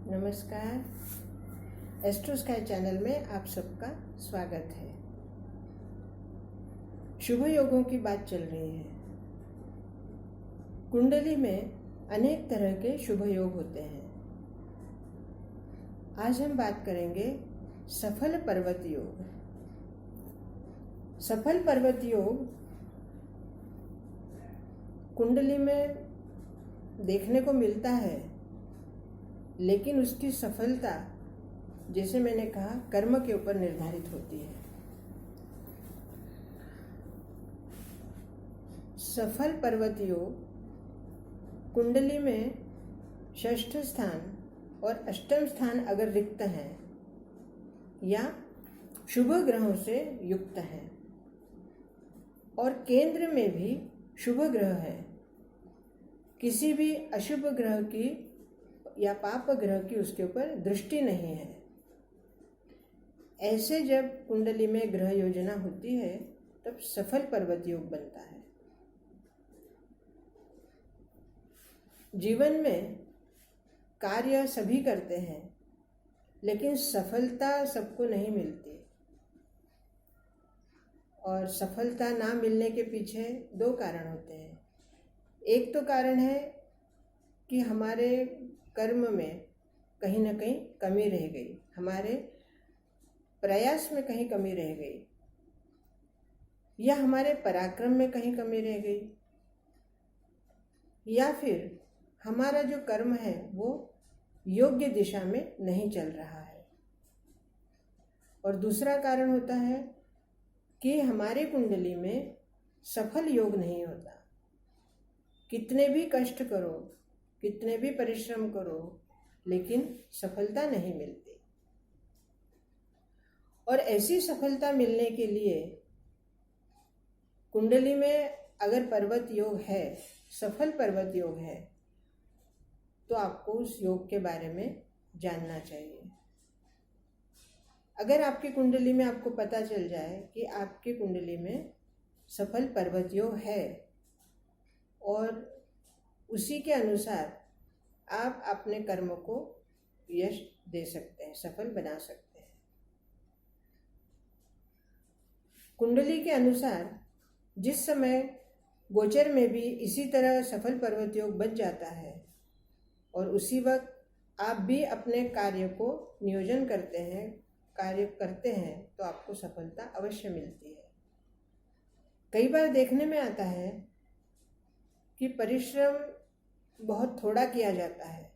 नमस्कार। Astro sky channel में आप सबका स्वागत है। शुभ योगों की बात चल रही है। कुंडली में अनेक तरह के शुभ योग होते हैं। आज हम बात करेंगे सफल पर्वत योग। सफल पर्वत योग कुंडली में देखने को मिलता है, लेकिन उसकी सफलता, जैसे मैंने कहा, कर्म के ऊपर निर्धारित होती है। सफल पर्वत योग कुंडली में षष्ठ स्थान और अष्टम स्थान अगर रिक्त हैं या शुभ ग्रहों से युक्त हैं और केंद्र में भी शुभ ग्रह है, किसी भी अशुभ ग्रह की या पाप ग्रह की उसके ऊपर दृष्टि नहीं है, ऐसे जब कुंडली में ग्रह योजना होती है तब सफल पर्वत योग बनता है। जीवन में कार्य सभी करते हैं, लेकिन सफलता सबको नहीं मिलती। और सफलता ना मिलने के पीछे दो कारण होते हैं। एक तो कारण है कि हमारे कर्म में कहीं ना कहीं कमी रह गई, हमारे प्रयास में कहीं कमी रह गई, या हमारे पराक्रम में कहीं कमी रह गई, या फिर हमारा जो कर्म है वो योग्य दिशा में नहीं चल रहा है। और दूसरा कारण होता है कि हमारे कुंडली में सफल योग नहीं होता। कितने भी कष्ट करो, कितने भी परिश्रम करो, लेकिन सफलता नहीं मिलती। और ऐसी सफलता मिलने के लिए कुंडली में अगर पर्वत योग है, सफल पर्वत योग है, तो आपको उस योग के बारे में जानना चाहिए। अगर आपकी कुंडली में आपको पता चल जाए कि आपकी कुंडली में सफल पर्वत योग है और उसी के अनुसार आप अपने कर्म को यश दे सकते हैं, सफल बना सकते हैं। कुंडली के अनुसार जिस समय गोचर में भी इसी तरह सफल पर्वत योग बन जाता है और उसी वक्त आप भी अपने कार्य को नियोजन करते हैं, कार्य करते हैं, तो आपको सफलता अवश्य मिलती है। कई बार देखने में आता है कि परिश्रम बहुत थोड़ा किया जाता है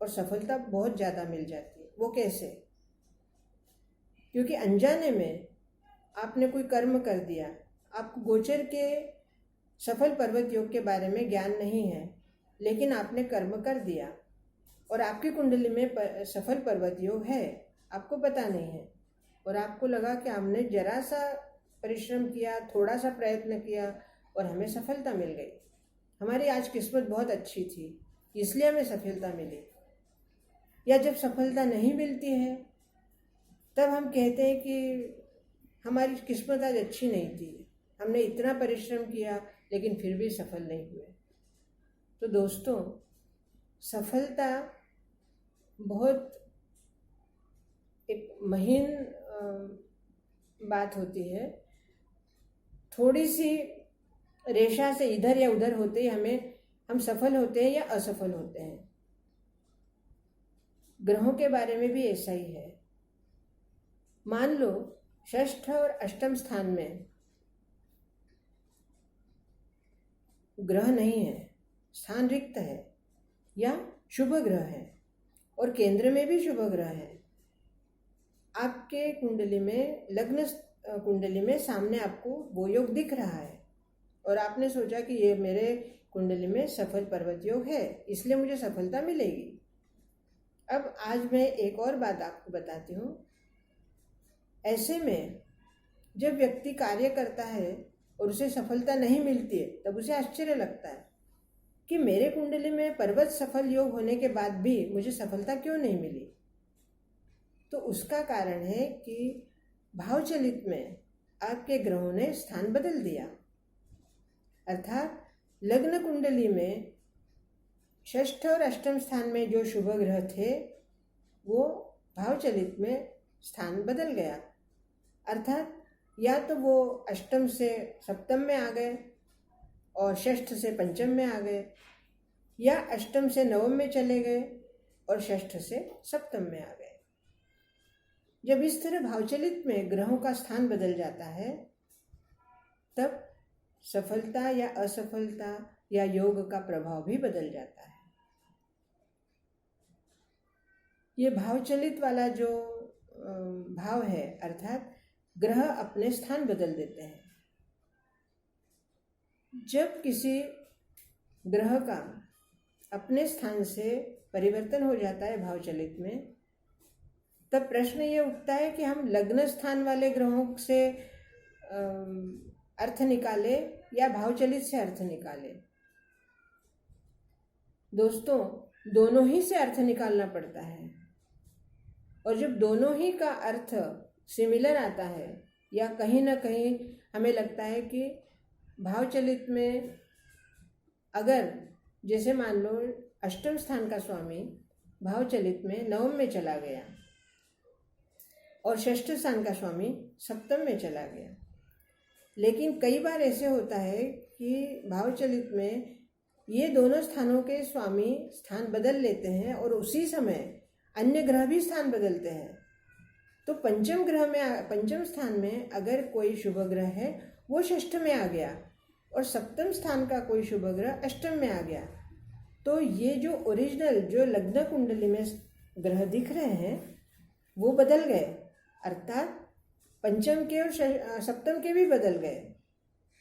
और सफलता बहुत ज़्यादा मिल जाती है। वो कैसे? क्योंकि अनजाने में आपने कोई कर्म कर दिया, आपको गोचर के सफल पर्वत योग के बारे में ज्ञान नहीं है, लेकिन आपने कर्म कर दिया और आपकी कुंडली में सफल पर्वत योग है, आपको पता नहीं है, और आपको लगा कि हमने जरा सा परिश्रम किया, थोड़ा सा प्रयत्न किया और हमें सफलता मिल गई, हमारी आज किस्मत बहुत अच्छी थी इसलिए हमें सफलता मिली। या जब सफलता नहीं मिलती है तब हम कहते हैं कि हमारी किस्मत आज अच्छी नहीं थी, हमने इतना परिश्रम किया लेकिन फिर भी सफल नहीं हुए। तो दोस्तों, सफलता बहुत एक महीन बात होती है। थोड़ी सी रेशा से इधर या उधर होते ही हम सफल होते हैं या असफल होते हैं। ग्रहों के बारे में भी ऐसा ही है। मान लो षष्ठ और अष्टम स्थान में ग्रह नहीं है, स्थान रिक्त है, या शुभ ग्रह है और केंद्र में भी शुभ ग्रह है। आपके कुंडली में, लग्न कुंडली में सामने आपको वो योग दिख रहा है और आपने सोचा कि ये मेरे कुंडली में सफल पर्वत योग है, इसलिए मुझे सफलता मिलेगी। अब आज मैं एक और बात आपको बताती हूँ। ऐसे में जब व्यक्ति कार्य करता है और उसे सफलता नहीं मिलती है, तब उसे आश्चर्य लगता है कि मेरे कुंडली में पर्वत सफल योग होने के बाद भी मुझे सफलता क्यों नहीं मिली। तो उसका कारण है कि भावचलित में आपके ग्रहों ने स्थान बदल दिया। अर्थात लग्न कुंडली में षष्ठ और अष्टम स्थान में जो शुभ ग्रह थे वो भावचलित में स्थान बदल गया, अर्थात या तो वो अष्टम से सप्तम में आ गए और षष्ठ से पंचम में आ गए, या अष्टम से नवम में चले गए और षष्ठ से सप्तम में आ गए। जब इस तरह भावचलित में ग्रहों का स्थान बदल जाता है तब सफलता या असफलता या योग का प्रभाव भी बदल जाता है। ये भावचलित वाला जो भाव है, अर्थात ग्रह अपने स्थान बदल देते हैं। जब किसी ग्रह का अपने स्थान से परिवर्तन हो जाता है भावचलित में, तब प्रश्न ये उठता है कि हम लग्न स्थान वाले ग्रहों से अर्थ निकाले या भावचलित से अर्थ निकाले। दोस्तों, दोनों ही से अर्थ निकालना पड़ता है, और जब दोनों ही का अर्थ सिमिलर आता है या कहीं ना कहीं हमें लगता है कि भावचलित में अगर जैसे मान लो अष्टम स्थान का स्वामी भावचलित में नवम में चला गया और षष्ठ स्थान का स्वामी सप्तम में चला गया, लेकिन कई बार ऐसे होता है कि भावचलित में ये दोनों स्थानों के स्वामी स्थान बदल लेते हैं और उसी समय अन्य ग्रह भी स्थान बदलते हैं। तो पंचम स्थान में अगर कोई शुभ ग्रह है वो षष्ठ में आ गया और सप्तम स्थान का कोई शुभ ग्रह अष्टम में आ गया, तो ये जो ओरिजिनल जो लग्न कुंडली में ग्रह दिख रहे हैं वो बदल गए, अर्थात पंचम के और सप्तम के भी बदल गए।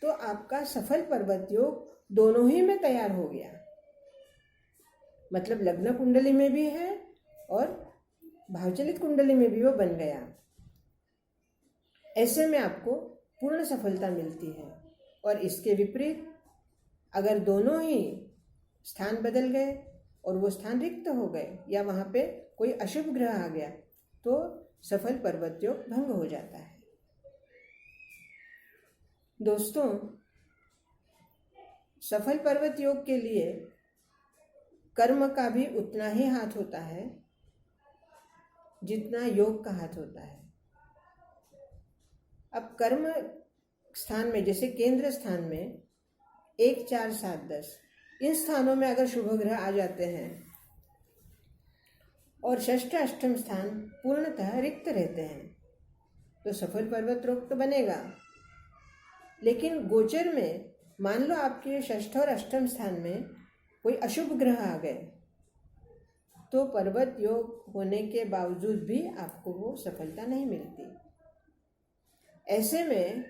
तो आपका सफल पर्वत योग दोनों ही में तैयार हो गया, मतलब लग्न कुंडली में भी है और भावचलित कुंडली में भी वो बन गया। ऐसे में आपको पूर्ण सफलता मिलती है। और इसके विपरीत अगर दोनों ही स्थान बदल गए और वो स्थान रिक्त हो गए या वहाँ पे कोई अशुभ ग्रह आ गया तो सफल पर्वत योग भंग हो जाता है। दोस्तों, सफल पर्वत योग के लिए कर्म का भी उतना ही हाथ होता है जितना योग का हाथ होता है। अब कर्म स्थान में जैसे केंद्र स्थान में 1, 4, 7, 10 इन स्थानों में अगर शुभ ग्रह आ जाते हैं और षष्ठ अष्टम स्थान पूर्णतः रिक्त रहते हैं तो सफल पर्वत योग तो बनेगा। लेकिन गोचर में मान लो आपके षष्ठ और अष्टम स्थान में कोई अशुभ ग्रह आ गए तो पर्वत योग होने के बावजूद भी आपको वो सफलता नहीं मिलती। ऐसे में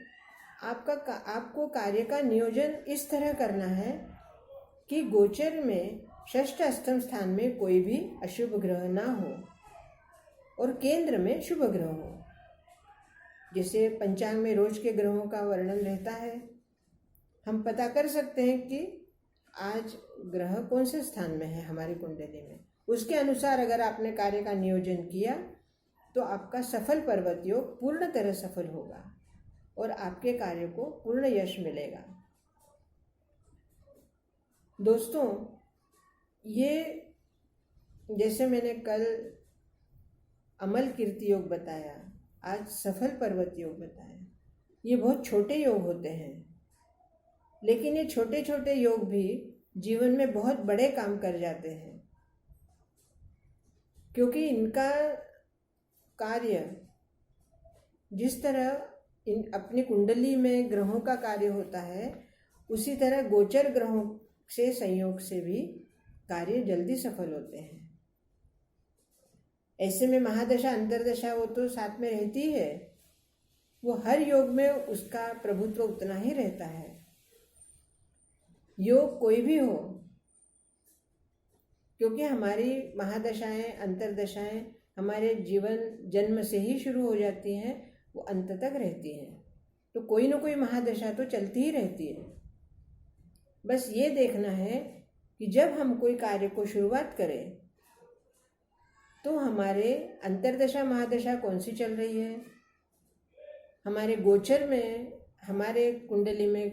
आपको कार्य का नियोजन इस तरह करना है कि गोचर में षष्ठ अष्टम स्थान में कोई भी अशुभ ग्रह ना हो और केंद्र में शुभ ग्रह हो। जैसे पंचांग में रोज के ग्रहों का वर्णन रहता है, हम पता कर सकते हैं कि आज ग्रह कौन से स्थान में है हमारी कुंडली में। उसके अनुसार अगर आपने कार्य का नियोजन किया तो आपका सफल पर्वत योग पूर्ण तरह सफल होगा और आपके कार्य को पूर्ण यश मिलेगा। दोस्तों, ये जैसे मैंने कल अमल कीर्ति योग बताया, आज सफल पर्वत योग बताया, ये बहुत छोटे योग होते हैं, लेकिन ये छोटे छोटे योग भी जीवन में बहुत बड़े काम कर जाते हैं, क्योंकि इनका कार्य जिस तरह अपनी कुंडली में ग्रहों का कार्य होता है उसी तरह गोचर ग्रहों से संयोग से भी कार्य जल्दी सफल होते हैं। ऐसे में महादशा अंतरदशा वो तो साथ में रहती है, वो हर योग में उसका प्रभुत्व उतना ही रहता है। योग कोई भी हो, क्योंकि हमारी महादशाएं अंतरदशाएं हमारे जीवन जन्म से ही शुरू हो जाती हैं, वो अंत तक रहती हैं। तो कोई ना कोई महादशा तो चलती ही रहती है। बस ये देखना है कि जब हम कोई कार्य को शुरुआत करें तो हमारे अंतरदशा महादशा कौन सी चल रही है, हमारे गोचर में हमारे कुंडली में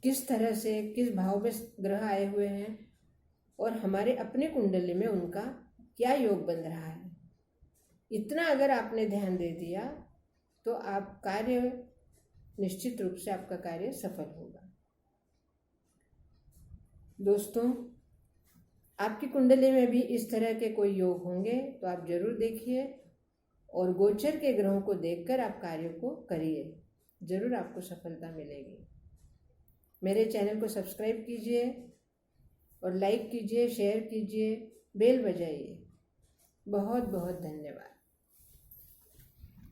किस तरह से किस भाव में ग्रह आए हुए हैं और हमारे अपने कुंडली में उनका क्या योग बन रहा है। इतना अगर आपने ध्यान दे दिया तो आप कार्य निश्चित रूप से आपका कार्य सफल होगा। दोस्तों, आपकी कुंडली में भी इस तरह के कोई योग होंगे तो आप जरूर देखिए और गोचर के ग्रहों को देखकर आप कार्य को करिए, जरूर आपको सफलता मिलेगी। मेरे चैनल को सब्सक्राइब कीजिए और लाइक कीजिए, शेयर कीजिए, बेल बजाइए। बहुत बहुत धन्यवाद।